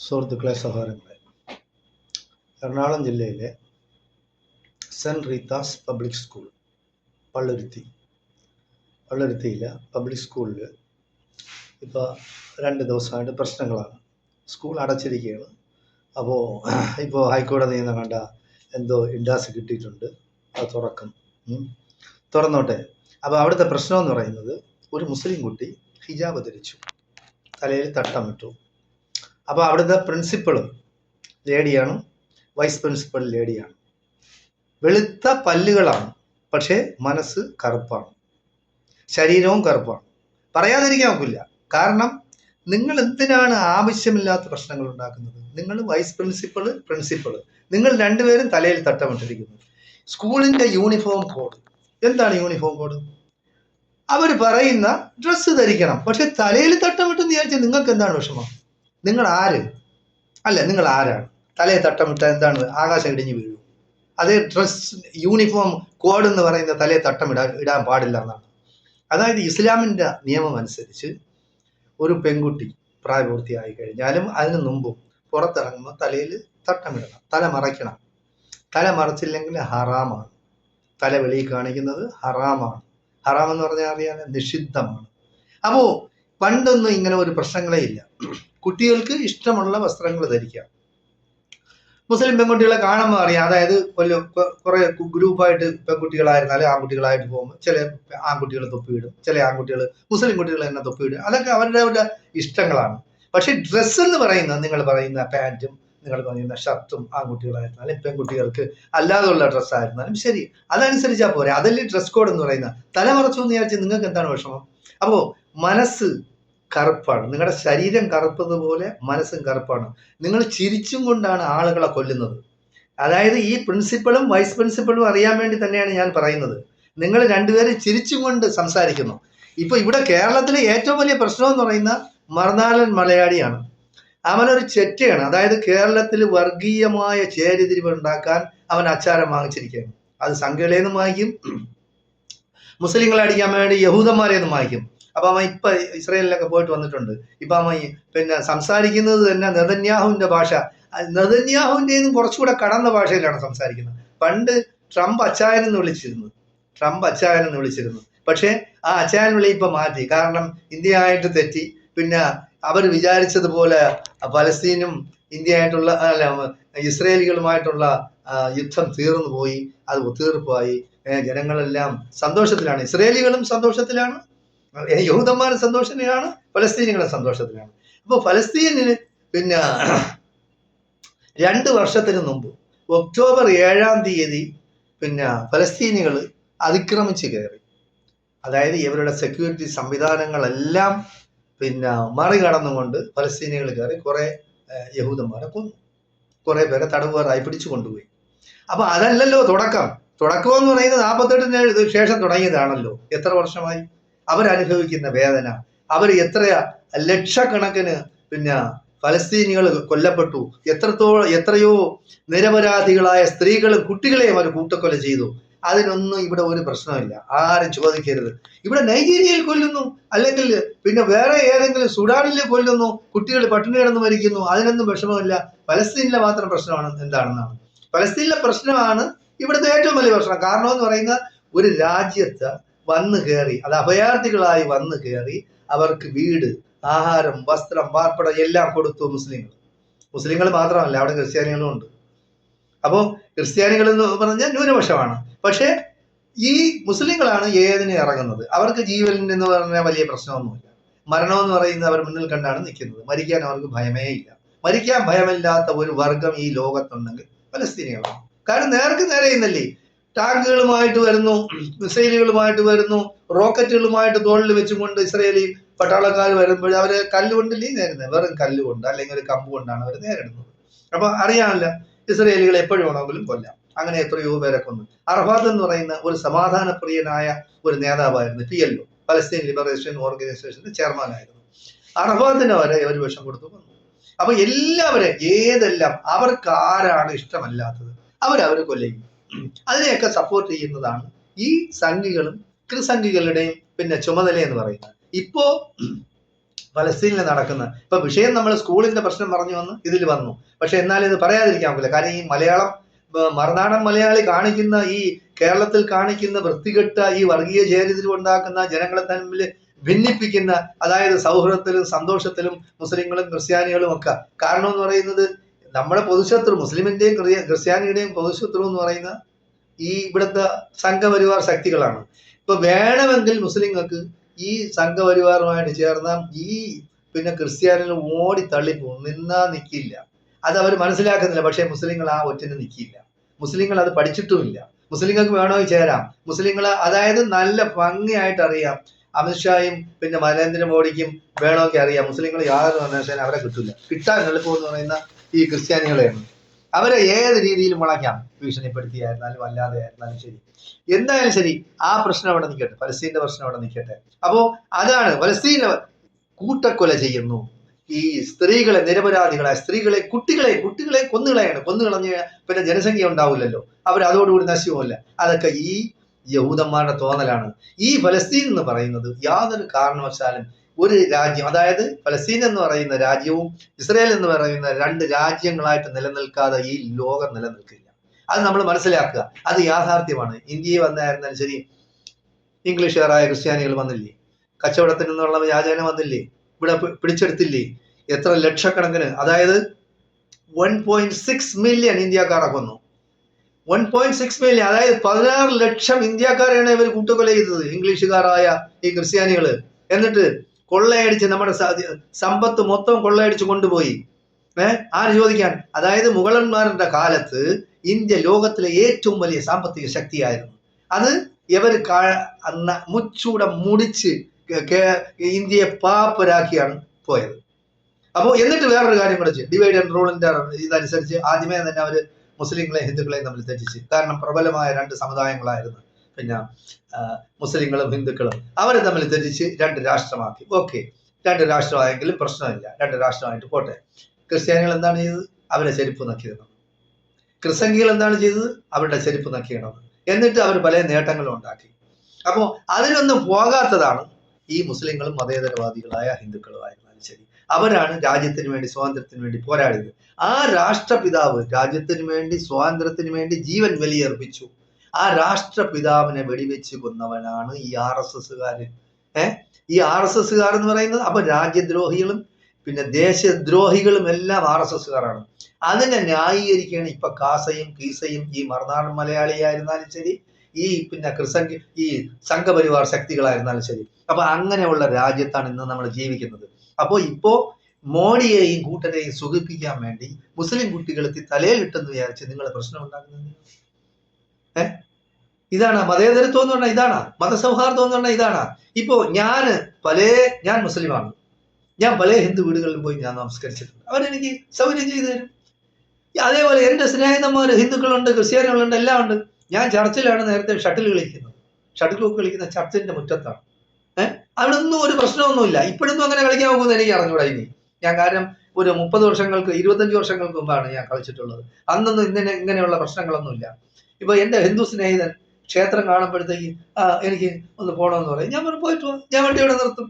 സുഹൃത്തുക്കളെ, സഹോദരങ്ങളെ, എറണാകുളം ജില്ലയിലെ സെൻറ്റ് റീത്താസ് പബ്ലിക് സ്കൂൾ പള്ളുരുത്തിയിലെ പബ്ലിക് സ്കൂളിൽ ഇപ്പോൾ 2 ദിവസമായിട്ട് പ്രശ്നങ്ങളാണ്. സ്കൂൾ അടച്ചിരിക്കുകയാണ്. ഇപ്പോൾ ഹൈക്കോടതിയിൽ നിന്ന് കണ്ട എന്തോ ഇൻഡാസ് കിട്ടിയിട്ടുണ്ട്, അത് തുറന്നോട്ടെ. അപ്പോൾ അവിടുത്തെ പ്രശ്നം എന്ന് പറയുന്നത്, ഒരു മുസ്ലിം കുട്ടി ഹിജാബ് ധരിച്ചു, തലയിൽ തട്ടമിട്ടു. അപ്പോൾ അവിടുത്തെ പ്രിൻസിപ്പൾ ലേഡിയാണ്, വൈസ് പ്രിൻസിപ്പൽ ലേഡിയാണ്. വെളുത്ത പല്ലുകളാണ്, പക്ഷേ മനസ്സ് കറുപ്പാണ്, ശരീരവും കറുപ്പാണ്. പറയാതിരിക്കാൻ ഒക്കില്ല. കാരണം നിങ്ങൾ എന്തിനാണ് ആവശ്യമില്ലാത്ത പ്രശ്നങ്ങൾ ഉണ്ടാക്കുന്നത്? നിങ്ങൾ വൈസ് പ്രിൻസിപ്പൾ നിങ്ങൾ രണ്ടുപേരും തലയിൽ തട്ടമിട്ടിരിക്കുന്നു. സ്കൂളിൻ്റെ യൂണിഫോം കോഡ് എന്താണ്? യൂണിഫോം കോഡ് അവർ പറയുന്ന ഡ്രസ്സ് ധരിക്കണം, പക്ഷെ തലയിൽ തട്ടമിട്ടെന്ന് വിചാരിച്ചാൽ നിങ്ങൾക്ക് എന്താണ് വിഷമം? നിങ്ങൾ ആരാണ്? തലയെ തട്ടമിട്ട എന്താണ്? ആകാശം ഇടിഞ്ഞു വീഴും. അതേ ഡ്രസ് യൂണിഫോം കോഡ് എന്ന് പറയുന്ന തലയെ ഇടാൻ പാടില്ല എന്നാണ്. അതായത് ഇസ്ലാമിൻ്റെ നിയമം അനുസരിച്ച് ഒരു പെൺകുട്ടി പ്രായപൂർത്തിയായി കഴിഞ്ഞാലും അതിന് മുമ്പും പുറത്തിറങ്ങുമ്പോൾ തലയിൽ തട്ടമിടണം, തല മറയ്ക്കണം. തല മറച്ചില്ലെങ്കിൽ ഹറാമാണ്. തല വെളിയിൽ കാണിക്കുന്നത് ഹറാമാണ്. ഹറാമെന്ന് പറഞ്ഞാൽ അറിയാതെ നിഷിദ്ധമാണ്. അപ്പോൾ പണ്ടൊന്നും ഇങ്ങനെ ഒരു പ്രശ്നങ്ങളേ ഇല്ല. കുട്ടികൾക്ക് ഇഷ്ടമുള്ള വസ്ത്രങ്ങൾ ധരിക്കാം. മുസ്ലിം പെൺകുട്ടികളെ കാണുമ്പോൾ അറിയാം. അതായത് കുറെ ഗ്രൂപ്പായിട്ട് പെൺകുട്ടികളായിരുന്നാലും ആൺകുട്ടികളായിട്ട് പോകുമ്പോൾ ചില ആൺകുട്ടികൾ തൊപ്പിയിടും, ചില ആൺകുട്ടികൾ മുസ്ലിം കുട്ടികൾ തന്നെ തൊപ്പിയിടും. അതൊക്കെ അവരുടെ ഇഷ്ടങ്ങളാണ്. പക്ഷെ ഡ്രസ്സ് എന്ന് പറയുന്നത്, നിങ്ങൾ പറയുന്ന പാൻറ്റും നിങ്ങൾ പറയുന്ന ഷർട്ടും ആൺകുട്ടികളായിരുന്നാലും പെൺകുട്ടികൾക്ക് അല്ലാതുള്ള ഡ്രസ്സായിരുന്നാലും ശരി, അതനുസരിച്ചാൽ പോരെ. അതല്ലേ ഡ്രസ് കോഡ് എന്ന് പറയുന്നത്. തലമറച്ചു എന്ന് വിചാരിച്ചാൽ നിങ്ങൾക്ക് എന്താണ് വിഷമം? അപ്പോൾ മനസ്സ് കറുപ്പാണ്, നിങ്ങളുടെ ശരീരം കറുപ്പതുപോലെ മനസ്സും കറുപ്പാണ്. നിങ്ങൾ ചിരിച്ചും കൊണ്ടാണ് ആളുകളെ കൊല്ലുന്നത്. അതായത് ഈ പ്രിൻസിപ്പളും വൈസ് പ്രിൻസിപ്പളും അറിയാൻ വേണ്ടി തന്നെയാണ് ഞാൻ പറയുന്നത്. നിങ്ങൾ രണ്ടുപേരും ചിരിച്ചും കൊണ്ട് സംസാരിക്കുന്നു. ഇപ്പൊ ഇവിടെ കേരളത്തിലെ ഏറ്റവും വലിയ പ്രശ്നം എന്ന് പറയുന്ന മറുനാടൻ മലയാളിയാണ്. അവനൊരു ചെറ്റയാണ്. അതായത് കേരളത്തിൽ വർഗീയമായ ചേരിതിരിവ് ഉണ്ടാക്കാൻ അവൻ അച്ചാരം വാങ്ങിച്ചിരിക്കുകയാണ്. അത് സംഘടനയെന്നും വാങ്ങിക്കും, മുസ്ലിങ്ങളെ അടിക്കാൻ വേണ്ടി യഹൂദന്മാരെയൊന്നും വാങ്ങിക്കും. അപ്പൊ അവൻ ഇപ്പൊ ഇസ്രായേലിലൊക്കെ പോയിട്ട് വന്നിട്ടുണ്ട്. ഇപ്പൊ അവൻ സംസാരിക്കുന്നത് തന്നെ നെതന്യാഹുവിന്റെ ഭാഷ, നെതന്യാഹുവിൻ്റെയും കുറച്ചുകൂടെ കടന്ന ഭാഷയിലാണ് സംസാരിക്കുന്നത്. പണ്ട് ട്രംപ് അച്ചായൻ എന്ന് വിളിച്ചിരുന്നു. പക്ഷേ ആ അച്ചായൻ വിളി ഇപ്പൊ മാറ്റി. കാരണം ഇന്ത്യ ആയിട്ട് തെറ്റി. പിന്നെ അവർ വിചാരിച്ചതുപോലെ പലസ്തീനും ഇന്ത്യയായിട്ടുള്ള ഇസ്രയേലികളുമായിട്ടുള്ള യുദ്ധം തീർന്നു പോയി. അത് ഒത്തീർപ്പായി. ജനങ്ങളെല്ലാം സന്തോഷത്തിലാണ്. ഇസ്രയേലികളും സന്തോഷത്തിലാണ്, യഹൂദന്മാരും സന്തോഷത്തിലാണ്, പലസ്തീനികളും സന്തോഷത്തിലാണ്. അപ്പോൾ ഫലസ്തീനിന് 2 വർഷത്തിന് മുമ്പ് ഒക്ടോബർ 7-ാം തീയതി ഫലസ്തീനികൾ അതിക്രമിച്ച് കയറി. അതായത് ഇവരുടെ സെക്യൂരിറ്റി സംവിധാനങ്ങളെല്ലാം മറികടന്നുകൊണ്ട് ഫലസ്തീനികൾ കയറി കുറെ യഹൂദന്മാരെ കൊന്നു, കുറെ പേരെ തടവുകാരായി പിടിച്ചു കൊണ്ടുപോയി. അപ്പൊ അതല്ലല്ലോ തുടക്കം എന്ന് പറയുന്നത് 48-ന് ശേഷം തുടങ്ങിയതാണല്ലോ. എത്ര വർഷമായി അവരനുഭവിക്കുന്ന വേദന, അവർ ലക്ഷക്കണക്കിന് ഫലസ്തീനികൾ കൊല്ലപ്പെട്ടു. എത്രയോ നിരപരാധികളായ സ്ത്രീകളും കുട്ടികളെയും അവർ കൂട്ടക്കൊല ചെയ്തു. അതിനൊന്നും ഇവിടെ ഒരു പ്രശ്നമില്ല. ആരും ചോദിക്കരുത്. ഇവിടെ നൈജീരിയയിൽ കൊല്ലുന്നു, അല്ലെങ്കിൽ വേറെ ഏതെങ്കിലും സുഡാനിൽ കൊല്ലുന്നു, കുട്ടികൾ പട്ടിണി കിടന്ന് മരിക്കുന്നു, അതിനൊന്നും വിഷമമില്ല. ഫലസ്തീനിലെ മാത്രം പ്രശ്നമാണ് എന്താണെന്നാണ്. ഫലസ്തീനിലെ പ്രശ്നമാണ് ഇവിടുത്തെ ഏറ്റവും വലിയ പ്രശ്നം. കാരണം എന്ന് പറയുന്ന, ഒരു രാജ്യത്ത് വന്നു കയറി, അത് അഭയാർത്ഥികളായി വന്നു കയറി, അവർക്ക് വീട്, ആഹാരം, വസ്ത്രം, പാർപ്പിടം എല്ലാം കൊടുത്തു മുസ്ലിങ്ങൾ മാത്രമല്ല, അവിടെ ക്രിസ്ത്യാനികളും ഉണ്ട്. അപ്പോൾ ക്രിസ്ത്യാനികൾ എന്ന് പറഞ്ഞാൽ ന്യൂനപക്ഷമാണ്. പക്ഷേ ഈ മുസ്ലിങ്ങളാണ് ഏതിന് ഇറങ്ങുന്നത്. അവർക്ക് ജീവൻ എന്ന് പറഞ്ഞാൽ വലിയ പ്രശ്നമൊന്നുമില്ല. മരണം എന്ന് പറയുന്നത് അവർ മുന്നിൽ കണ്ടാണ് നിൽക്കുന്നത്. മരിക്കാൻ അവർക്ക് ഭയമേ ഇല്ല. മരിക്കാൻ ഭയമില്ലാത്ത ഒരു വർഗം ഈ ലോകത്തുണ്ടെങ്കിൽ ഫലസ്തീനികളാണ്. കാരണം നേർക്ക് നേരെ ഇന്നല്ലേ ടാങ്കുകളുമായിട്ട് വരുന്നു, മിസൈലുകളുമായിട്ട് വരുന്നു, റോക്കറ്റുകളുമായിട്ട് തോളിൽ വെച്ചുകൊണ്ട് ഇസ്രയേലി പട്ടാളക്കാർ വരുമ്പോൾ അവര് കല്ലുകൊണ്ടില്ലേ നേരിടുന്നത്? വെറും കല്ലുകൊണ്ട് അല്ലെങ്കിൽ ഒരു കമ്പ് കൊണ്ടാണ് അവർ നേരിടുന്നത്. അപ്പൊ അറിയാമല്ല, ഇസ്രയേലികൾ എപ്പോഴും വേണമെങ്കിലും കൊല്ലാം. അങ്ങനെ എത്രയോ പേരെ കൊന്നു. അറഫാത്ത് എന്ന് പറയുന്ന ഒരു സമാധാനപ്രിയനായ ഒരു നേതാവായിരുന്നു. PLO, പലസ്തീൻ ലിബറേഷൻ ഓർഗനൈസേഷന്റെ ചെയർമാനായിരുന്നു. അറഫാത്തിന് വരെ ഒരു വിഷം കൊടുത്തു കൊന്നു. അപ്പൊ ഏതെല്ലാം അവർക്ക് ആരാണ് ഇഷ്ടമല്ലാത്തത് അവർ കൊല്ലും. അതിനെയൊക്കെ സപ്പോർട്ട് ചെയ്യുന്നതാണ് ഈ സംഘികളും ക്രിസംഘികളുടെയും ചുമതല എന്ന് പറയുന്നത്. ഇപ്പോ ഫലസ്തീനിൽ നടക്കുന്ന ഇപ്പൊ വിഷയം നമ്മൾ സ്കൂളിന്റെ പ്രശ്നം പറഞ്ഞു വന്ന് ഇതിൽ വന്നു. പക്ഷെ എന്നാലും ഇത് പറയാതിരിക്കാൻ പറ്റില്ല. കാരണം ഈ മലയാളം മറുനാടൻ മലയാളി കാണിക്കുന്ന ഈ കേരളത്തിൽ കാണിക്കുന്ന വൃത്തികെട്ട ഈ വർഗീയ ചേരിതിരിവ് ഉണ്ടാക്കുന്ന ജനങ്ങളെ തമ്മിൽ ഭിന്നിപ്പിക്കുന്ന, അതായത് സൗഹൃദത്തിലും സന്തോഷത്തിലും മുസ്ലിങ്ങളും ക്രിസ്ത്യാനികളും ഒക്കെ കാരണം എന്ന് പറയുന്നത് നമ്മുടെ പൊതുശത്രു, മുസ്ലിമിന്റെയും ക്രിസ്ത്യാനിയുടെയും പൊതുശത്രു എന്ന് പറയുന്ന ഈ ഇവിടുത്തെ സംഘപരിവാർ ശക്തികളാണ്. ഇപ്പൊ വേണമെങ്കിൽ മുസ്ലിങ്ങൾക്ക് ഈ സംഘപരിവാറുമായിട്ട് ചേർന്നാൽ ഈ പിന്നെ ക്രിസ്ത്യാനികൾ ഓടി തള്ളിപ്പോകും, നിന്നാ നിൽക്കില്ല. അത് അവർ മനസ്സിലാക്കുന്നില്ല. പക്ഷേ മുസ്ലിങ്ങൾ ആ ഒറ്റിന് നിൽക്കില്ല. മുസ്ലിങ്ങൾ അത് പഠിച്ചിട്ടുമില്ല. മുസ്ലിങ്ങൾക്ക് വേണമെങ്കിൽ ചേരാം. മുസ്ലിങ്ങൾ അതായത് നല്ല ഭംഗിയായിട്ട് അറിയാം. അമിത്ഷായും പിന്നെ നരേന്ദ്രമോദിക്കും വേണമെങ്കിൽ അറിയാം മുസ്ലിങ്ങൾ യാതൊരു കാരണവശാലും അവരെ കിട്ടില്ല. കിട്ടാൻ എളുപ്പമെന്ന് പറയുന്ന ഈ ക്രിസ്ത്യാനികളെയാണ്. അവരെ ഏത് രീതിയിൽ മുളയ്ക്കാം, ഭീഷണിപ്പെടുത്തിയായിരുന്നാലും അല്ലാതെ ആയിരുന്നാലും ശരി, എന്തായാലും ശരി, ആ പ്രശ്നം അവിടെ നിൽക്കട്ടെ, ഫലസ്തീന്റെ പ്രശ്നം അവിടെ നിൽക്കട്ടെ. അപ്പോ അതാണ് ഫലസ്തീനെ കൂട്ടക്കൊല ചെയ്യുന്നു. ഈ സ്ത്രീകളെ, നിരപരാധികളായ സ്ത്രീകളെ, കുട്ടികളെ കൊന്നുകളഞ്ഞ് പിന്നെ ജനസംഖ്യ ഉണ്ടാവില്ലല്ലോ, അവർ അതോടുകൂടി നശിവുമില്ല. അതൊക്കെ ഈ യഹൂദന്മാരുടെ തോന്നലാണ്. ഈ ഫലസ്തീൻ എന്ന് പറയുന്നത് യാതൊരു കാരണവശാലും ഒരു രാജ്യം, അതായത് ഫലസ്തീൻ എന്ന് പറയുന്ന രാജ്യവും ഇസ്രയേൽ എന്ന് പറയുന്ന രണ്ട് രാജ്യങ്ങളായിട്ട് നിലനിൽക്കാതെ ഈ ലോകം നിലനിൽക്കില്ല. അത് നമ്മൾ മനസ്സിലാക്കുക. അത് യാഥാർത്ഥ്യമാണ്. ഇന്ത്യയിൽ വന്നായിരുന്നാലും ശരി, ഇംഗ്ലീഷുകാരായ ക്രിസ്ത്യാനികൾ വന്നില്ലേ, കച്ചവടത്തിൽ നിന്നുള്ള വ്യാജനം വന്നില്ലേ, ഇവിടെ പിടിച്ചെടുത്തില്ലേ, എത്ര ലക്ഷക്കണക്കിന്, അതായത് 1.6 മില്യൺ ഇന്ത്യക്കാരെ കൊന്നു. 1.6 മില്യൺ, അതായത് 16 ലക്ഷം ഇന്ത്യക്കാരെയാണ് ഇവർ കൂട്ടുകൊല ചെയ്തത്, ഇംഗ്ലീഷുകാരായ ഈ ക്രിസ്ത്യാനികള്. എന്നിട്ട് കൊള്ളയടിച്ച് നമ്മുടെ സമ്പത്ത് മൊത്തം കൊള്ളയടിച്ച് കൊണ്ടുപോയി. ആര് ചോദിക്കാൻ? അതായത് മുഗളന്മാരുടെ കാലത്ത് ഇന്ത്യ ലോകത്തിലെ ഏറ്റവും വലിയ സാമ്പത്തിക ശക്തിയായിരുന്നു. അത് ഇവർ മുച്ചൂടെ മുടിച്ച് ഇന്ത്യയെ പാപ്പരാക്കിയാണ് പോയത്. അപ്പോൾ എന്നിട്ട് വേറൊരു കാര്യം കൂടെ ചെയ്യും, ഡിവൈഡ് ആൻഡ് റൂളിന്റെ ഇതനുസരിച്ച് ആദ്യമേ തന്നെ അവര് മുസ്ലിങ്ങളെയും ഹിന്ദുക്കളെയും തമ്മിൽ തെറ്റിച്ച്. കാരണം പ്രബലമായ രണ്ട് സമുദായങ്ങളായിരുന്നു, പിന്നെ മുസ്ലിങ്ങളും ഹിന്ദുക്കളും. അവരെ തമ്മിൽ തെറ്റിച്ച് രണ്ട് രാഷ്ട്രമാക്കി. ഓക്കെ, രണ്ട് രാഷ്ട്രമായെങ്കിലും പ്രശ്നമില്ല, രണ്ട് രാഷ്ട്രമായിട്ട് പോട്ടെ. ക്രിസ്ത്യാനികൾ എന്താണ് ചെയ്തത്? അവരെ ചെരുപ്പ് നക്കിയിടണം. ക്രിസ്സംഖികൾ എന്താണ് ചെയ്തത്? അവരുടെ ചെരുപ്പ് നക്കിയിടണം. എന്നിട്ട് അവർ പല നേട്ടങ്ങളും ഉണ്ടാക്കി. അപ്പോൾ അതിനൊന്നും പോകാത്തതാണ് ഈ മുസ്ലിങ്ങളും മതേതരവാദികളായ ഹിന്ദുക്കളുമായിരുന്നാലും ശരി. അവരാണ് രാജ്യത്തിന് വേണ്ടി, സ്വാതന്ത്ര്യത്തിന് വേണ്ടി പോരാടിയത്. ആ രാഷ്ട്രപിതാവ് രാജ്യത്തിന് വേണ്ടി, സ്വാതന്ത്ര്യത്തിന് വേണ്ടി ജീവൻ ബലിയർപ്പിച്ചു. ആ രാഷ്ട്രപിതാവിനെ വെടിവെച്ച് കൊന്നവനാണ് ഈ RSSകാര്. ഈ RSSകാർ എന്ന് പറയുന്നത് അപ്പൊ രാജ്യദ്രോഹികളും പിന്നെ ദേശദ്രോഹികളും എല്ലാം RSSകാരാണ്. അതിനെ ന്യായീകരിക്കുകയാണ് ഇപ്പൊ കാസയും കീസയും ഈ മറുനാടൻ മലയാളിയായിരുന്നാലും ശരി, ഈ പിന്നെ ഈ സംഘപരിവാർ ശക്തികളായിരുന്നാലും ശരി. അപ്പൊ അങ്ങനെയുള്ള രാജ്യത്താണ് ഇന്ന് നമ്മൾ ജീവിക്കുന്നത്. അപ്പോൾ ഇപ്പോ മോഡിയെയും കൂട്ടരെയും സുഖിപ്പിക്കാൻ വേണ്ടി മുസ്ലിം കുട്ടികൾക്ക് തലയിലിട്ടെന്ന് വിചാരിച്ച് നിങ്ങൾ പ്രശ്നം ഉണ്ടാക്കുന്നത്. ഇതാണ് മതേതരത്വം എന്ന് പറഞ്ഞാൽ, ഇതാണ് മതസൗഹാർദ്ദം എന്ന് പറഞ്ഞാൽ, ഇതാണ്. ഇപ്പോ ഞാൻ മുസ്ലിമാണ്, ഞാൻ പല ഹിന്ദു വീടുകളിൽ പോയി ഞാൻ നമസ്കരിച്ചിട്ടുണ്ട്. അവരെനിക്ക് സൗകര്യം ചെയ്തു തരും. അതേപോലെ എന്റെ സ്നേഹിതന്മാര് ഹിന്ദുക്കളുണ്ട്, ക്രിസ്ത്യാനികളുണ്ട്, എല്ലാം ഉണ്ട്. ഞാൻ ചർച്ചിലാണ് നേരത്തെ ഷട്ടിൽ കളിക്കുന്നത്. ഷട്ടിൽ കോക്ക് കളിക്കുന്ന ചർച്ചിന്റെ മുറ്റത്താണ്. അവിടെ ഒന്നും ഒരു പ്രശ്നമൊന്നുമില്ല. ഇപ്പോഴൊന്നും അങ്ങനെ കളിക്കാൻ പോകുന്നത് എനിക്ക് അറിഞ്ഞൂടാ. ഇനി ഞാൻ കാരണം ഒരു 30 വർഷങ്ങൾക്ക് 25 വർഷങ്ങൾക്ക് മുമ്പാണ് ഞാൻ കളിച്ചിട്ടുള്ളത്. അന്നൊന്നും ഇങ്ങനെയുള്ള പ്രശ്നങ്ങളൊന്നുമില്ല. ഇപ്പൊ എന്റെ ഹിന്ദു സ്നേഹിതൻ ക്ഷേത്രം കാണുമ്പോഴത്തേക്ക് എനിക്ക് ഒന്ന് പോകണമെന്ന് പറയും. ഞാൻ പോയിട്ട് പോവാം, ഞാൻ വണ്ടി ഇവിടെ നിർത്തും.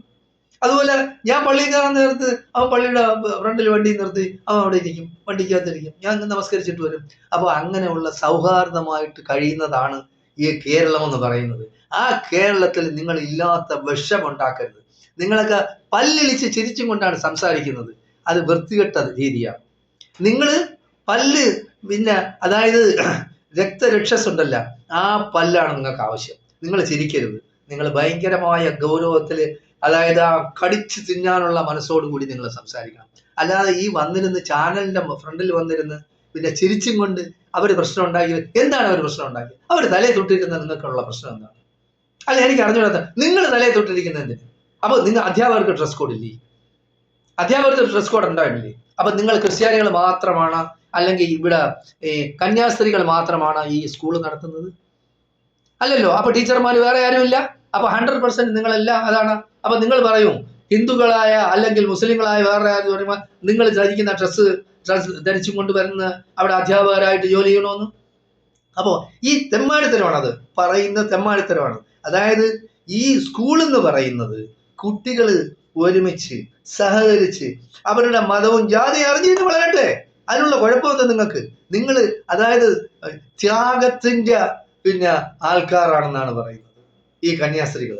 അതുപോലെ ഞാൻ പള്ളിയിൽ കയറാൻ നേരത്ത് അവൻ പള്ളിയുടെ ഫ്രണ്ടിൽ വണ്ടി നിർത്തി അവൻ അവിടെ ഇരിക്കും, വണ്ടിക്കകത്തിരിക്കും, ഞാൻ നമസ്കരിച്ചിട്ട് വരും. അപ്പൊ അങ്ങനെയുള്ള സൗഹാർദ്ദമായിട്ട് കഴിയുന്നതാണ് ഈ കേരളം എന്ന് പറയുന്നത്. ആ കേരളത്തിൽ നിങ്ങൾ ഇല്ലാത്ത വിഷമുണ്ടാക്കരുത്. നിങ്ങളൊക്കെ പല്ലിളിച്ച് ചിരിച്ചും കൊണ്ടാണ് സംസാരിക്കുന്നത്. അത് വൃത്തികെട്ട രീതിയാണ്. നിങ്ങൾ പല്ല് പിന്നെ അതായത് രക്തരക്ഷസ് ഉണ്ടല്ല, ആ പല്ലാണ് നിങ്ങൾക്ക് ആവശ്യം. നിങ്ങൾ ചിരിക്കരുത്. നിങ്ങൾ ഭയങ്കരമായ ഗൗരവത്തില്, അതായത് ആ കടിച്ചു തിന്നാനുള്ള മനസ്സോടുകൂടി നിങ്ങൾ സംസാരിക്കണം. അല്ലാതെ ഈ വന്നിരുന്ന് ചാനലിന്റെ ഫ്രണ്ടിൽ വന്നിരുന്ന് പിന്നെ ചിരിച്ചും കൊണ്ട് അവർ പ്രശ്നം ഉണ്ടാക്കി. എന്താണ് അവർ പ്രശ്നം ഉണ്ടാക്കി? അവർ തലയെ തൊട്ടിരിക്കുന്ന നിങ്ങൾക്കുള്ള പ്രശ്നം എന്താണ്? അല്ല, എനിക്ക് അറിഞ്ഞുകൂടാത്ത നിങ്ങൾ തലയെ തൊട്ടിരിക്കുന്ന എന്തിന്? അപ്പൊ നിങ്ങൾ അധ്യാപകർക്ക് ഡ്രസ് കോഡ് ഇല്ലേ? അധ്യാപകർക്ക് ഡ്രസ് കോഡ് ഉണ്ടായില്ലേ? അപ്പൊ നിങ്ങൾ ക്രിസ്ത്യാനികൾ മാത്രമാണ്, അല്ലെങ്കിൽ ഇവിടെ കന്യാസ്ത്രീകൾ മാത്രമാണ് ഈ സ്കൂൾ നടത്തുന്നത്? അല്ലല്ലോ. അപ്പൊ ടീച്ചർമാർ വേറെ ആരുമില്ല? അപ്പൊ 100% നിങ്ങളെല്ലാം അതാണ്. അപ്പൊ നിങ്ങൾ പറയും ഹിന്ദുക്കളായ അല്ലെങ്കിൽ മുസ്ലിങ്ങളായ വേറെ ആരും പറയുമ്പോൾ നിങ്ങൾ ധരിക്കുന്ന ഡ്രസ്സ് ധരിച്ചും കൊണ്ടുവരുന്ന അവിടെ അധ്യാപകരായിട്ട് ജോലി ചെയ്യണമെന്ന്. അപ്പോ ഈ തെമ്മാടിത്തരമാണ്, അത് പറയുന്ന തെമ്മാടിത്തരമാണ്. അതായത് ഈ സ്കൂൾ എന്ന് പറയുന്നത് കുട്ടികൾ ഒരുമിച്ച് സഹകരിച്ച് അവരുടെ മതവും ജാതിയും അറിഞ്ഞിട്ട് വളരട്ടെ. അതിനുള്ള കുഴപ്പമെന്താ നിങ്ങൾക്ക്? നിങ്ങൾ അതായത് ത്യാഗത്തിന്റെ ആൾക്കാരാണെന്നാണ് പറയുന്നത് ഈ കന്യാസ്ത്രീകൾ.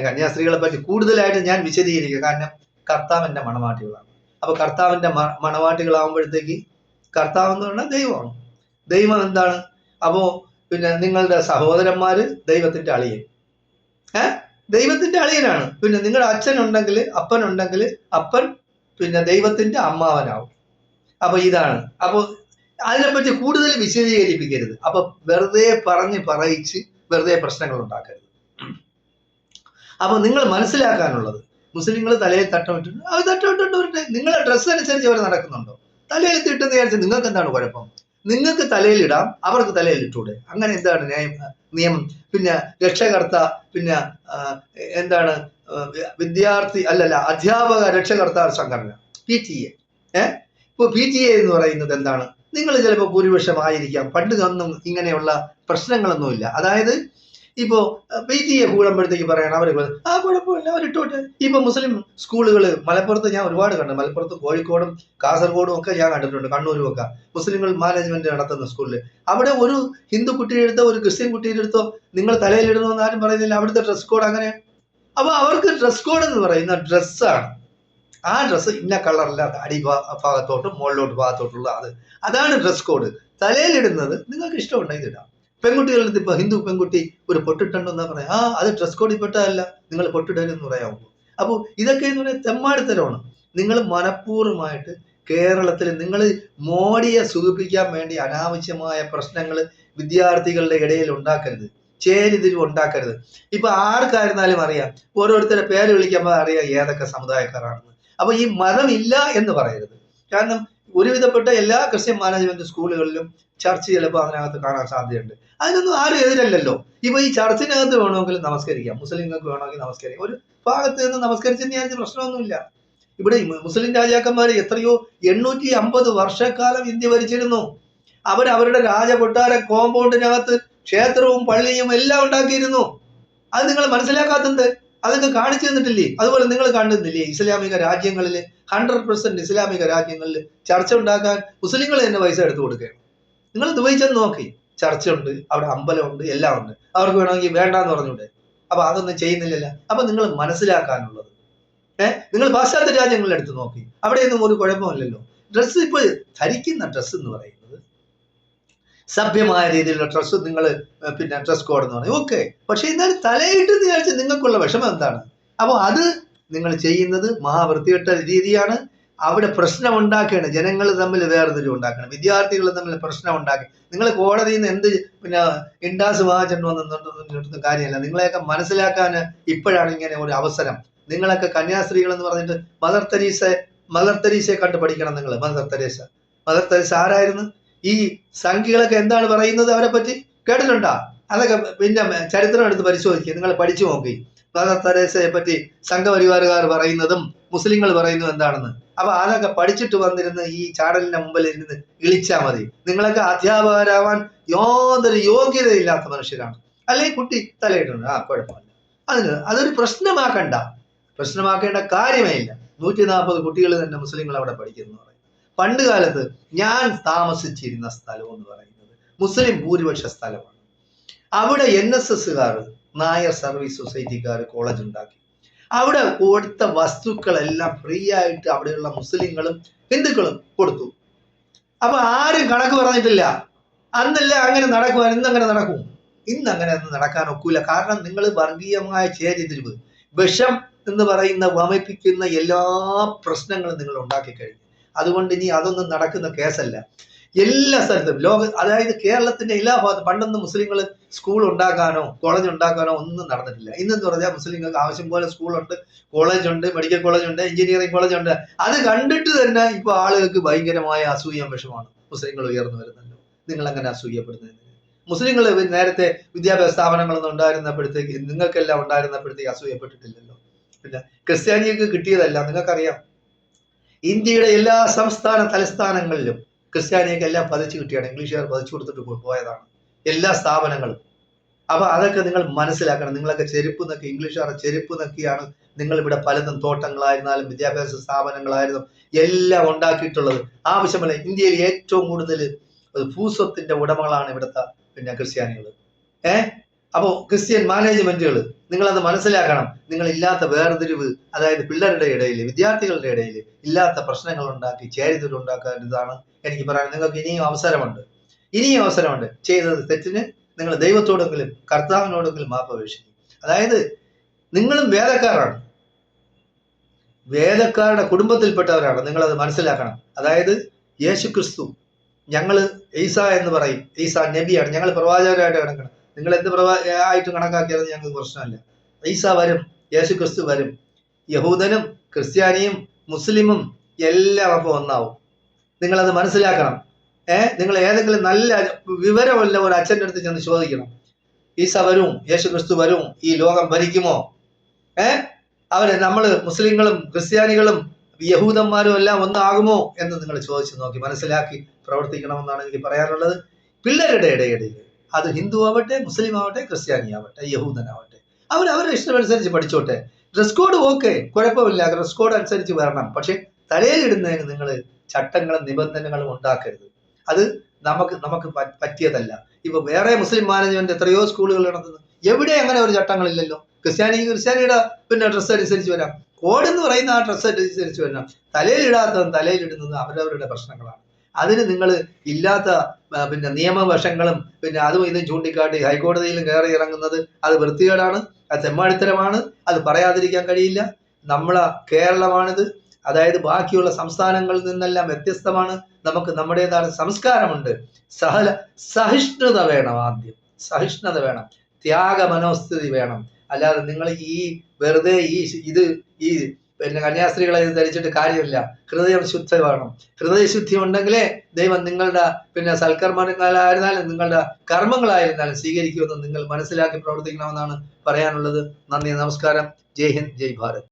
കന്യാസ്ത്രീകളെ പറ്റി കൂടുതലായിട്ട് ഞാൻ വിശദീകരിക്കുക, കാരണം കർത്താവിന്റെ മണവാട്ടികളാണ്. അപ്പൊ കർത്താവിന്റെ മണവാട്ടികളാവുമ്പോഴത്തേക്ക് കർത്താവ് എന്ന് പറഞ്ഞാൽ ദൈവമാണ്. ദൈവം എന്താണ്? അപ്പോ നിങ്ങളുടെ സഹോദരന്മാര് ദൈവത്തിന്റെ അളിയൻ, ദൈവത്തിന്റെ അളിയനാണ്. നിങ്ങളുടെ അച്ഛനുണ്ടെങ്കിൽ അപ്പനുണ്ടെങ്കിൽ അപ്പൻ ദൈവത്തിന്റെ അമ്മാവനാവും. അപ്പൊ ഇതാണ്. അപ്പൊ അതിനെപ്പറ്റി കൂടുതൽ വിശദീകരിപ്പിക്കരുത്. അപ്പൊ വെറുതെ പറയിച്ച് വെറുതെ പ്രശ്നങ്ങൾ ഉണ്ടാക്കരുത്. അപ്പൊ നിങ്ങൾ മനസ്സിലാക്കാനുള്ളത്, മുസ്ലിങ്ങൾ തലയിൽ തട്ടമിട്ടുണ്ട്, അത് തട്ടമിട്ടുണ്ട് വരട്ടെ. നിങ്ങളെ ഡ്രസ്സ് അനുസരിച്ച് അവർ നടക്കുന്നുണ്ടോ? തലയിൽ ഇട്ടെന്ന് വിചാരിച്ചാൽ നിങ്ങൾക്ക് എന്താണ് കുഴപ്പം? നിങ്ങൾക്ക് തലയിൽ ഇടാം, അവർക്ക് തലയിൽ ഇട്ടൂടെ? അങ്ങനെ എന്താണ് നിയമം? രക്ഷകർത്ത എന്താണ് വിദ്യാർത്ഥി അധ്യാപക രക്ഷകർത്താ സംഘടന PTA. ഇപ്പൊ PTA എന്ന് പറയുന്നത് എന്താണ്? നിങ്ങൾ ചിലപ്പോൾ ഭൂരിപക്ഷമായിരിക്കാം. പണ്ട് ഒന്നും ഇങ്ങനെയുള്ള പ്രശ്നങ്ങളൊന്നുമില്ല. അതായത് ഇപ്പോ PTA കൂടുമ്പോഴത്തേക്ക് പറയണം അവർ കുഴപ്പമില്ല, അവരിട്ടോട്ടെ. ഇപ്പൊ മുസ്ലിം സ്കൂളുകൾ മലപ്പുറത്ത് ഞാൻ ഒരുപാട് കണ്ടു. മലപ്പുറത്ത്, കോഴിക്കോടും കാസർഗോഡും ഒക്കെ ഞാൻ കണ്ടിട്ടുണ്ട്, കണ്ണൂരും ഒക്കെ മുസ്ലിങ്ങൾ മാനേജ്മെന്റ് നടത്തുന്ന സ്കൂളിൽ. അവിടെ ഒരു ഹിന്ദു കുട്ടിയുടെ അടുത്തോ ഒരു ക്രിസ്ത്യൻ കുട്ടിയുടെ അടുത്തോ നിങ്ങൾ തലയിലിടണമെന്ന് ആരും പറയുന്നില്ല. അവിടുത്തെ ഡ്രസ് കോഡ് അങ്ങനെ. അപ്പൊ അവർക്ക് ഡ്രസ് കോഡ് എന്ന് പറയുന്ന ഡ്രസ്സാണ്. ആ ഡ്രസ്സ് ഇന്ന കളറില്ലാത്ത അടിഭാഗത്തോട്ടും മുകളിലോട്ട് ഭാഗത്തോട്ടുള്ള അതാണ് ഡ്രസ് കോഡ്. തലയിലിടുന്നത് നിങ്ങൾക്ക് ഇഷ്ടമുണ്ടെങ്കിൽ ഇടാം. പെൺകുട്ടികളുടെ അടുത്ത് ഇപ്പൊ ഹിന്ദു പെൺകുട്ടി ഒരു പൊട്ടിട്ടുണ്ടെന്നാ പറയാം, അത് ഡ്രസ് കോഡിൽ പെട്ടതല്ല, നിങ്ങൾ പൊട്ടിടരുതെന്ന് പറയാമോ? അപ്പോൾ ഇതൊക്കെ എന്ന് പറയുന്നത് തെമ്മാടിത്തരമാണ്. നിങ്ങൾ മനഃപൂർവ്വമായിട്ട് കേരളത്തിൽ നിങ്ങൾ മോഡിയെ സുഖിപ്പിക്കാൻ വേണ്ടി അനാവശ്യമായ പ്രശ്നങ്ങൾ വിദ്യാർത്ഥികളുടെ ഇടയിൽ ഉണ്ടാക്കരുത്, ചേരിതിരിവ് ഉണ്ടാക്കരുത്. ഇപ്പൊ ആർക്കായിരുന്നാലും അറിയാം, ഓരോരുത്തരുടെ പേര് വിളിക്കുമ്പോൾ അറിയാം ഏതൊക്കെ സമുദായക്കാരാണെന്ന്. അപ്പൊ ഈ മതമില്ല എന്ന് പറയരുത്. കാരണം ഒരുവിധപ്പെട്ട എല്ലാ ക്രിസ്ത്യൻ മാനേജ്മെന്റ് സ്കൂളുകളിലും ചർച്ച് ചിലപ്പോൾ അതിനകത്ത് കാണാൻ സാധ്യതയുണ്ട്. അതിനൊന്നും ആരും എതിരല്ലല്ലോ. ഇപ്പൊ ഈ ചർച്ചിനകത്ത് വേണമെങ്കിൽ നമസ്കരിക്കാം, മുസ്ലിങ്ങൾക്ക് വേണമെങ്കിൽ നമസ്കരിക്കാം. ഒരു ഭാഗത്ത് നിന്ന് നമസ്കരിച്ചെന്ന് വിചാരിച്ച പ്രശ്നമൊന്നുമില്ല. ഇവിടെ മുസ്ലിം രാജാക്കന്മാർ എത്രയോ 850 വർഷക്കാലം ഇന്ത്യ ഭരിച്ചിരുന്നു. അവരുടെ രാജകൊട്ടാര കോമ്പൗണ്ടിനകത്ത് ക്ഷേത്രവും പള്ളിയും എല്ലാം ഉണ്ടാക്കിയിരുന്നു. അത് നിങ്ങൾ മനസ്സിലാക്കാത്തത്, അതൊക്കെ കാണിച്ചു തന്നിട്ടില്ലേ? അതുപോലെ നിങ്ങൾ കണ്ടുന്നില്ലേ ഇസ്ലാമിക രാജ്യങ്ങളിൽ 100% ഇസ്ലാമിക രാജ്യങ്ങളിൽ ചർച്ച ഉണ്ടാക്കാൻ മുസ്ലിങ്ങൾ തന്നെ പൈസ എടുത്തു കൊടുക്കുകയാണ്. നിങ്ങൾ ദുബായ് ചെന്ന് നോക്കി, ചർച്ച ഉണ്ട്, അവിടെ അമ്പലമുണ്ട്, എല്ലാം ഉണ്ട്. അവർക്ക് വേണമെങ്കിൽ വേണ്ടാന്ന് പറഞ്ഞൂടെ? അപ്പൊ അതൊന്നും ചെയ്യുന്നില്ലല്ലോ. അപ്പൊ നിങ്ങൾ മനസ്സിലാക്കാനുള്ളത്, നിങ്ങൾ പാശ്ചാത്യ രാജ്യങ്ങളിൽ എടുത്ത് നോക്കി, അവിടെയൊന്നും ഒരു കുഴപ്പമില്ലല്ലോ. ഡ്രസ്സ് ഇപ്പൊ ധരിക്കുന്ന ഡ്രസ്സ് എന്ന് പറയുന്നത് സഭ്യമായ രീതിയിലുള്ള ഡ്രസ്സ്, നിങ്ങൾ ഡ്രസ് കോഡ് എന്ന് പറയും, ഓക്കെ. പക്ഷെ എന്നാലും തലയിട്ട് വിചാരിച്ച് നിങ്ങൾക്കുള്ള വിഷമം എന്താണ്? അപ്പോൾ അത് നിങ്ങൾ ചെയ്യുന്നത് മഹാവൃത്തികെട്ട രീതിയാണ്. അവിടെ പ്രശ്നം ഉണ്ടാക്കുകയാണ്, ജനങ്ങൾ തമ്മിൽ വേർതിരിവ് ഉണ്ടാക്കണം, വിദ്യാർത്ഥികൾ തമ്മിൽ പ്രശ്നം ഉണ്ടാക്കി. നിങ്ങൾ കോടതിയിൽ നിന്ന് എന്ത് ഇൻഡാസ് വാങ്ങിച്ചിട്ട് വന്നിട്ട് കാര്യമല്ല. നിങ്ങളെയൊക്കെ മനസ്സിലാക്കാൻ ഇപ്പോഴാണ് ഇങ്ങനെ ഒരു അവസരം. നിങ്ങളൊക്കെ കന്യാസ്ത്രീകൾ എന്ന് പറഞ്ഞിട്ട് മദർ തെരേസയെ കണ്ട് പഠിക്കണം നിങ്ങൾ. മദർ തെരേസ ആരായിരുന്നു? ഈ സംഖ്യകളൊക്കെ എന്താണ് പറയുന്നത് അവരെ പറ്റി കേട്ടിട്ടുണ്ടോ? അതൊക്കെ ചരിത്രം എടുത്ത് പരിശോധിക്കുക, നിങ്ങൾ പഠിച്ചു നോക്കി. മദർ തെരേസയെ പറ്റി സംഘപരിവാറുകാർ പറയുന്നതും മുസ്ലിങ്ങൾ പറയുന്നതും എന്താണെന്ന്. അപ്പൊ അതൊക്കെ പഠിച്ചിട്ട് വന്നിരുന്ന് ഈ ചാനലിന്റെ മുമ്പിൽ ഇരുന്ന് ഇളിച്ചാൽ മതി. നിങ്ങളൊക്കെ അധ്യാപകരാവാൻ യാതൊരു യോഗ്യതയില്ലാത്ത മനുഷ്യരാണ്. അല്ലെങ്കിൽ കുട്ടി തലയിട്ടുണ്ട്, കുഴപ്പമില്ല. അതൊരു പ്രശ്നമാക്കേണ്ട കാര്യമേ ഇല്ല. 140 കുട്ടികൾ തന്നെ മുസ്ലിങ്ങൾ അവിടെ പഠിക്കുന്നു പറയും. പണ്ട് കാലത്ത് ഞാൻ താമസിച്ചിരുന്ന സ്ഥലം എന്ന് പറയുന്നത് മുസ്ലിം ഭൂരിപക്ഷ സ്ഥലമാണ്. അവിടെ NSSകാർ, നായർ സർവീസ് സൊസൈറ്റിക്കാർ കോളേജ് ഉണ്ടാക്കി. അവിടെ കൊടുത്ത വസ്തുക്കളെല്ലാം ഫ്രീ ആയിട്ട് അവിടെയുള്ള മുസ്ലിങ്ങളും ഹിന്ദുക്കളും കൊടുത്തു. അപ്പൊ ആരും കണക്ക് പറഞ്ഞിട്ടില്ല. അന്നല്ല അങ്ങനെ നടക്കുവാൻ, ഇന്നങ്ങനെ നടക്കും? ഇന്നങ്ങനെ ഒന്നും നടക്കാൻ ഒക്കൂല. കാരണം നിങ്ങൾ വർഗീയമായ ചേരിതിരിവ്, വിഷം എന്ന് പറയുന്ന വമിപ്പിക്കുന്ന എല്ലാ പ്രശ്നങ്ങളും നിങ്ങൾ ഉണ്ടാക്കി കഴിഞ്ഞു. അതുകൊണ്ട് ഇനി അതൊന്നും നടക്കുന്ന കേസല്ല. എല്ലാ സ്ഥലത്തും അതായത് കേരളത്തിന്റെ എല്ലാ ഭാഗത്തും പണ്ടൊന്നും മുസ്ലിങ്ങൾ സ്കൂൾ ഉണ്ടാക്കാനോ കോളേജ് ഉണ്ടാക്കാനോ ഒന്നും നടന്നിട്ടില്ല. ഇന്നെന്ന് പറഞ്ഞാൽ മുസ്ലിങ്ങൾക്ക് ആവശ്യം പോലെ സ്കൂളുണ്ട്, കോളേജുണ്ട്, മെഡിക്കൽ കോളേജുണ്ട്, എഞ്ചിനീയറിംഗ് കോളേജുണ്ട്. അത് കണ്ടിട്ട് തന്നെ ഇപ്പൊ ആളുകൾക്ക് ഭയങ്കരമായ അസൂയം വിഷമാണ്. മുസ്ലിങ്ങൾ ഉയർന്നു വരുന്നല്ലോ, നിങ്ങൾ അങ്ങനെ അസൂയപ്പെടുന്നതിന്? മുസ്ലിങ്ങൾ നേരത്തെ വിദ്യാഭ്യാസ സ്ഥാപനങ്ങളൊന്നും ഉണ്ടായിരുന്നപ്പോഴത്തേക്ക്, നിങ്ങൾക്കെല്ലാം ഉണ്ടായിരുന്നപ്പോഴത്തേക്ക് അസൂയപ്പെട്ടിട്ടില്ലല്ലോ. പിന്നെ ക്രിസ്ത്യാനികൾക്ക് കിട്ടിയതല്ല, നിങ്ങൾക്കറിയാം. ഇന്ത്യയുടെ എല്ലാ തലസ്ഥാനങ്ങളിലും ക്രിസ്ത്യാനിയൊക്കെ എല്ലാം പതിച്ചു കിട്ടിയാണ്. ഇംഗ്ലീഷുകാർ പതിച്ചു കൊടുത്തിട്ട് പോയതാണ് എല്ലാ സ്ഥാപനങ്ങളും. അപ്പൊ അതൊക്കെ നിങ്ങൾ മനസ്സിലാക്കണം. നിങ്ങളൊക്കെ ചെരുപ്പ് നക്കി, ഇംഗ്ലീഷുകാരുടെ ചെരുപ്പ് നക്കിയാണ് നിങ്ങൾ ഇവിടെ പലതും തോട്ടങ്ങളായിരുന്നാലും വിദ്യാഭ്യാസ സ്ഥാപനങ്ങളായിരുന്നും എല്ലാം ഉണ്ടാക്കിയിട്ടുള്ളത്. ആവശ്യമല്ല. ഇന്ത്യയിൽ ഏറ്റവും കൂടുതൽ ഭൂസ്വത്തിന്റെ ഉടമകളാണ് ഇവിടുത്തെ ക്രിസ്ത്യാനികൾ. അപ്പോ ക്രിസ്ത്യൻ മാനേജ്മെന്റുകൾ, നിങ്ങളത് മനസ്സിലാക്കണം. നിങ്ങൾ ഇല്ലാത്ത വേർതിരിവ്, അതായത് പിള്ളേരുടെ ഇടയിൽ, വിദ്യാർത്ഥികളുടെ ഇടയിൽ ഇല്ലാത്ത പ്രശ്നങ്ങൾ ഉണ്ടാക്കി ചേരിതിരിവ് ഉണ്ടാക്കാനിതാണ് എനിക്ക് പറയാൻ. നിങ്ങൾക്ക് ഇനിയും അവസരമുണ്ട്, ചെയ്തത് തെറ്റിന് നിങ്ങൾ ദൈവത്തോടെങ്കിലും കർത്താവിനോടെങ്കിലും മാപ്പപേക്ഷിക്കും. അതായത് നിങ്ങളും വേദക്കാരാണ്, വേദക്കാരുടെ കുടുംബത്തിൽപ്പെട്ടവരാണ്. നിങ്ങളത് മനസ്സിലാക്കണം. അതായത് യേശു ക്രിസ്തു, ഞങ്ങള് ഈസ എന്ന് പറയും, ഈസ നബിയാണ്, ഞങ്ങൾ പ്രവാചകരായിട്ട് കിടക്കണം. നിങ്ങൾ എന്ത് ആയിട്ട് കണക്കാക്കിയാലും ഞങ്ങൾക്ക് പ്രശ്നമല്ല. ഈസ വരും, യേശു ക്രിസ്തു വരും, യഹൂദനും ക്രിസ്ത്യാനിയും മുസ്ലിമും എല്ലാം അപ്പോൾ ഒന്നാവും. നിങ്ങളത് മനസ്സിലാക്കണം. നിങ്ങൾ ഏതെങ്കിലും നല്ല വിവരമുള്ള ഒരു അച്ഛൻ്റെ അടുത്ത് ചെന്ന് ചോദിക്കണം, ഈസ വരും, യേശു ക്രിസ്തു വരും, ഈ ലോകം ഭരിക്കുമോ? അവര് നമ്മള് മുസ്ലിങ്ങളും ക്രിസ്ത്യാനികളും യഹൂദന്മാരും എല്ലാം ഒന്നാകുമോ എന്ന് നിങ്ങൾ ചോദിച്ചു നോക്കി മനസ്സിലാക്കി പ്രവർത്തിക്കണമെന്നാണ് എനിക്ക് പറയാനുള്ളത്. പിള്ളേരുടെ ഇടയിൽ അത് ഹിന്ദു ആവട്ടെ, മുസ്ലിം ആവട്ടെ, ക്രിസ്ത്യാനി ആവട്ടെ, യഹൂദനാവട്ടെ, അവരുടെ ഇഷ്ടമനുസരിച്ച് പഠിച്ചോട്ടെ. ഡ്രസ് കോഡ് ഓക്കെ, കുഴപ്പമില്ല, ഡ്രസ് കോഡ് അനുസരിച്ച് വരണം. പക്ഷെ തലയിലിടുന്നതിന് നിങ്ങൾ ചട്ടങ്ങളും നിബന്ധനകളും ഉണ്ടാക്കരുത്. അത് നമുക്ക് പറ്റിയതല്ല. ഇപ്പൊ വേറെ മുസ്ലിം മാനേജ്മെന്റ് എത്രയോ സ്കൂളുകൾ നടത്തുന്നു, എവിടെ അങ്ങനെ ഒരു ചട്ടങ്ങളില്ലല്ലോ. ക്രിസ്ത്യാനിയുടെ ഡ്രസ്സ് അനുസരിച്ച് വരാം, കോഡ് എന്ന് പറയുന്ന ആ ഡ്രസ്സ് അനുസരിച്ച് വരണം. തലയിലിടാത്തതും തലയിലിടുന്നതും അവരവരുടെ പ്രശ്നങ്ങളാണ്. അതിന് നിങ്ങൾ ഇല്ലാത്ത നിയമവശങ്ങളും അതും ഇതും ചൂണ്ടിക്കാട്ടി ഹൈക്കോടതിയിലും കയറി ഇറങ്ങുന്നത് അത് വൃത്തികേടാണ്, അത് തെമ്മാടിത്തരമാണ്. അത് പറയാതിരിക്കാൻ കഴിയില്ല. നമ്മളെ കേരളമാണിത്, അതായത് ബാക്കിയുള്ള സംസ്ഥാനങ്ങളിൽ നിന്നെല്ലാം വ്യത്യസ്തമാണ്. നമുക്ക് നമ്മുടേതായ സംസ്കാരമുണ്ട്. സഹിഷ്ണുത വേണം. ആദ്യം സഹിഷ്ണുത വേണം, ത്യാഗ മനോസ്ഥിതി വേണം. അല്ലാതെ നിങ്ങൾ ഈ വെറുതെ ഈ കന്യാസ്ത്രീകളെ ധരിച്ചിട്ട് കാര്യമില്ല. ഹൃദയം ശുദ്ധ വേണം. ഹൃദയശുദ്ധി ഉണ്ടെങ്കിലേ ദൈവം നിങ്ങളുടെ സൽക്കർമ്മങ്ങളായിരുന്നാലും നിങ്ങളുടെ കർമ്മങ്ങളായിരുന്നാലും സ്വീകരിക്കുമെന്ന് നിങ്ങൾ മനസ്സിലാക്കി പ്രവർത്തിക്കണമെന്നാണ് പറയാനുള്ളത്. നന്ദി, നമസ്കാരം. ജയ് ഹിന്ദ്, ജയ് ഭാരത്.